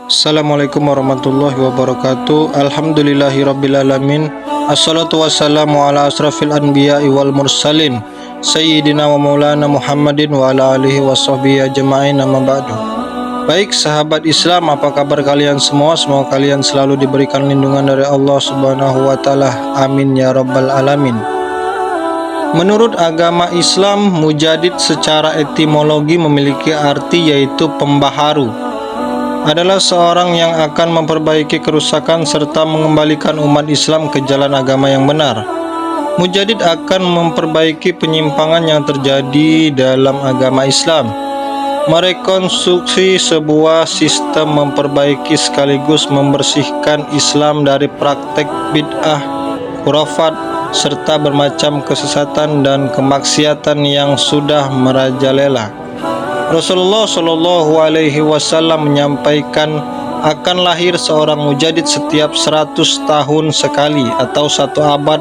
Assalamualaikum warahmatullahi wabarakatuh. Alhamdulillahirrabbilalamin. Assalatu wassalamu ala asrafil anbiya'i wal mursalin Sayyidina wa maulana Muhammadin wa ala alihi wa sahbihi ajma'in, amma ba'du. Baik sahabat Islam, apa kabar kalian semua? Semoga kalian selalu diberikan lindungan dari Allah subhanahu wa ta'ala. Amin ya rabbal alamin. Menurut agama Islam, mujadid secara etimologi memiliki arti yaitu pembaharu. Adalah seorang yang akan memperbaiki kerusakan serta mengembalikan umat Islam ke jalan agama yang benar. Mujadid akan memperbaiki penyimpangan yang terjadi dalam agama Islam, merekonstruksi sebuah sistem, memperbaiki sekaligus membersihkan Islam dari praktek bid'ah, khurafat, serta bermacam kesesatan dan kemaksiatan yang sudah merajalela. Rasulullah Shallallahu Alaihi Wasallam menyampaikan akan lahir seorang mujadid setiap 100 tahun sekali atau 1 abad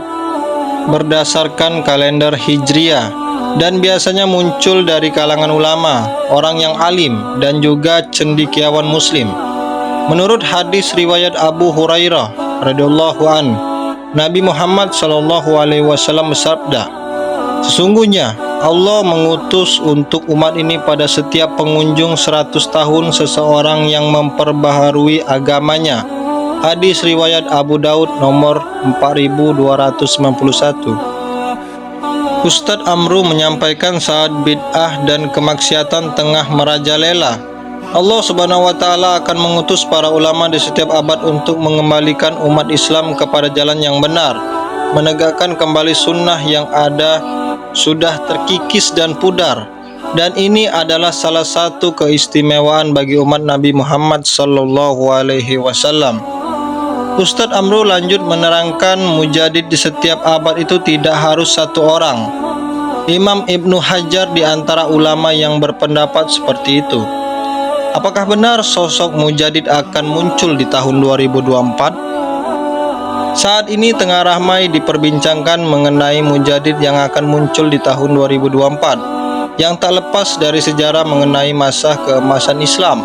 berdasarkan kalender Hijriah, dan biasanya muncul dari kalangan ulama, orang yang alim, dan juga cendekiawan muslim. Menurut hadis riwayat Abu Hurairah radhiyallahu an, Nabi Muhammad Shallallahu Alaihi Wasallam bersabda, "Sesungguhnya Allah mengutus untuk umat ini pada setiap pengunjung 100 tahun seseorang yang memperbaharui agamanya." Hadis riwayat Abu Daud nomor 4291. Ustadz Amru menyampaikan saat bid'ah dan kemaksiatan tengah merajalela, Allah subhanahu wa ta'ala akan mengutus para ulama di setiap abad untuk mengembalikan umat Islam kepada jalan yang benar, menegakkan kembali sunnah yang sudah terkikis dan pudar. Dan ini adalah salah satu keistimewaan bagi umat Nabi Muhammad Sallallahu Alaihi Wasallam. Ustadz Amru lanjut menerangkan mujadid di setiap abad itu tidak harus satu orang. Imam Ibnu Hajar di antara ulama yang berpendapat seperti itu. Apakah benar sosok mujadid akan muncul di tahun 2024? Saat ini tengah ramai diperbincangkan mengenai mujadid yang akan muncul di tahun 2024, yang tak lepas dari sejarah mengenai masa keemasan Islam.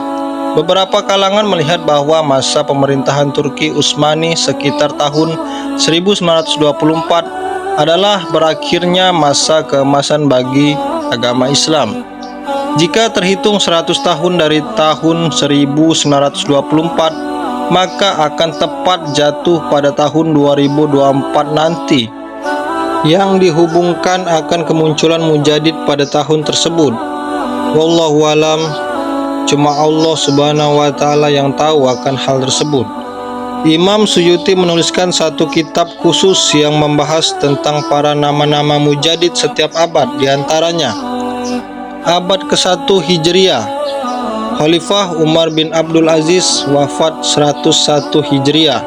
Beberapa kalangan melihat bahwa masa pemerintahan Turki Utsmani sekitar tahun 1924 adalah berakhirnya masa keemasan bagi agama Islam. Jika terhitung 100 tahun dari tahun 1924, maka akan tepat jatuh pada tahun 2024 nanti, yang dihubungkan akan kemunculan mujadid pada tahun tersebut. Wallahu alam, cuma Allah subhanahu wa ta'ala yang tahu akan hal tersebut. Imam Suyuti menuliskan satu kitab khusus yang membahas tentang para nama-nama mujadid setiap abad, diantaranya abad ke-1 Hijriah, Khalifah Umar bin Abdul Aziz, wafat 101 Hijriah.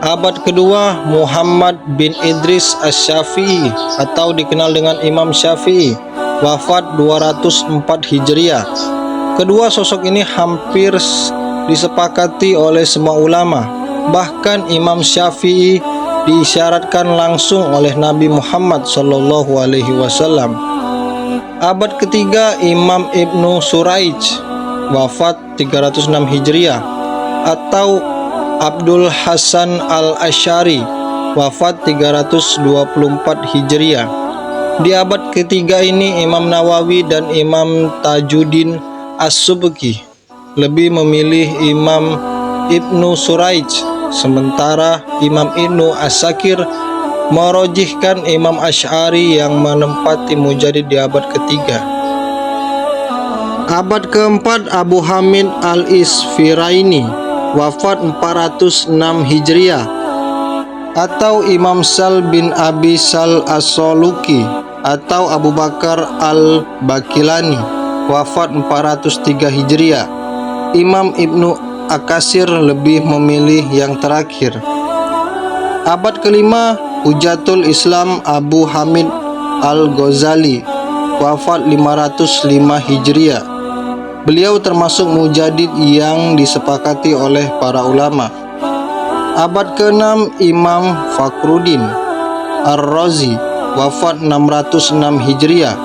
Abad kedua Muhammad bin Idris Asy-Syafi'i atau dikenal dengan Imam Syafi'i, wafat 204 Hijriah. Kedua sosok ini hampir disepakati oleh semua ulama. Bahkan Imam Syafi'i diisyaratkan langsung oleh Nabi Muhammad Sallallahu Alaihi Wasallam. Abad ketiga Imam Ibnu Suraij, wafat 306 Hijriah, atau Abdul Hasan al-Asy'ari, wafat 324 Hijriah. Di abad ketiga ini Imam Nawawi dan Imam Tajuddin As-Subki lebih memilih Imam Ibnu Suraij, sementara Imam Ibnu As-Sakir merojihkan Imam Asy'ari yang menempati mujadid di abad ketiga. Abad keempat Abu Hamid al-Isfiraini, wafat 406 Hijriah, atau Imam Sal bin Abi Sal As-Soluki atau Abu Bakar al-Bakilani, wafat 403 Hijriah. Imam Ibnu Akasir lebih memilih yang terakhir. Abad kelima Hujatul Islam Abu Hamid al-Ghazali, wafat 505 Hijriah. Beliau termasuk mujadid yang disepakati oleh para ulama. Abad ke-6 Imam Fakhruddin Ar-Razi, wafat 606 Hijriah,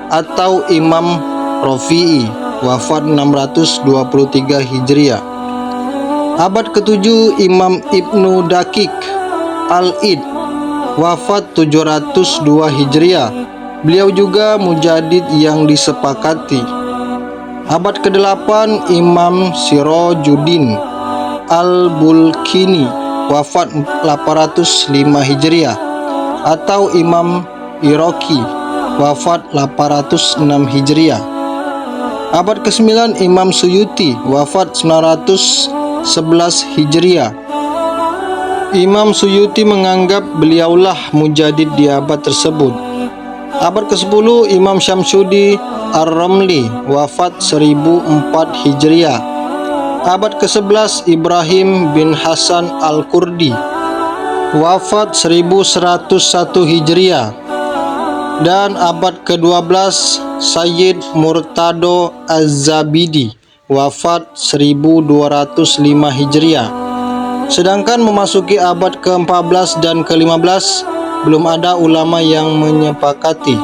atau Imam Rafi'i, wafat 623 Hijriah. Abad ke-7 Imam Ibnu Dakik Al-Id, wafat 702 Hijriah. Beliau juga mujadid yang disepakati. Abad ke-8 Imam Sirajuddin Al-Bulkini, wafat 805 Hijriah, atau Imam Iraqi, wafat 806 Hijriah. Abad ke-9 Imam Suyuti, wafat 911 Hijriah. Imam Suyuti menganggap beliaulah mujadid di abad tersebut. Abad ke-10 Imam Syamsuddin Ar-Ramli, wafat 1004 Hijriah. Abad ke-11 Ibrahim bin Hasan Al-Kurdi, wafat 1101 Hijriah. Dan abad ke-12 Sayyid Murtado Az-Zabidi, wafat 1205 Hijriah. Sedangkan memasuki abad ke-14 dan ke-15 belum ada ulama yang menyepakati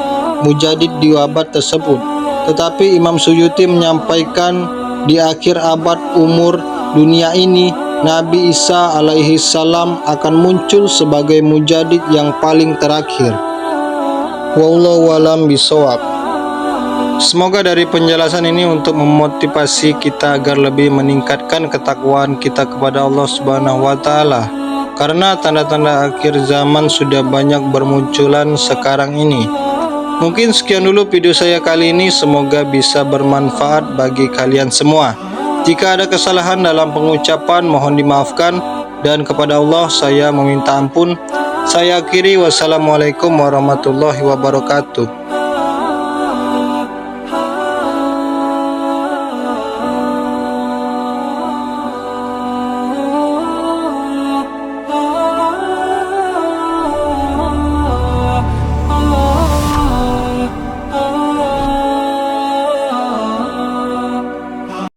mujadid di abad tersebut. Tetapi Imam Suyuti menyampaikan di akhir abad umur dunia ini Nabi Isa alaihi salam akan muncul sebagai mujadid yang paling terakhir. Wallahu a'lam bishawab. Semoga dari penjelasan ini untuk memotivasi kita agar lebih meningkatkan ketakwaan kita kepada Allah Subhanahu wa taala. Karena tanda-tanda akhir zaman sudah banyak bermunculan sekarang ini. Mungkin sekian dulu video saya kali ini, semoga bisa bermanfaat bagi kalian semua. Jika ada kesalahan dalam pengucapan mohon dimaafkan, dan kepada Allah saya meminta ampun. Saya akhiri, wassalamualaikum warahmatullahi wabarakatuh.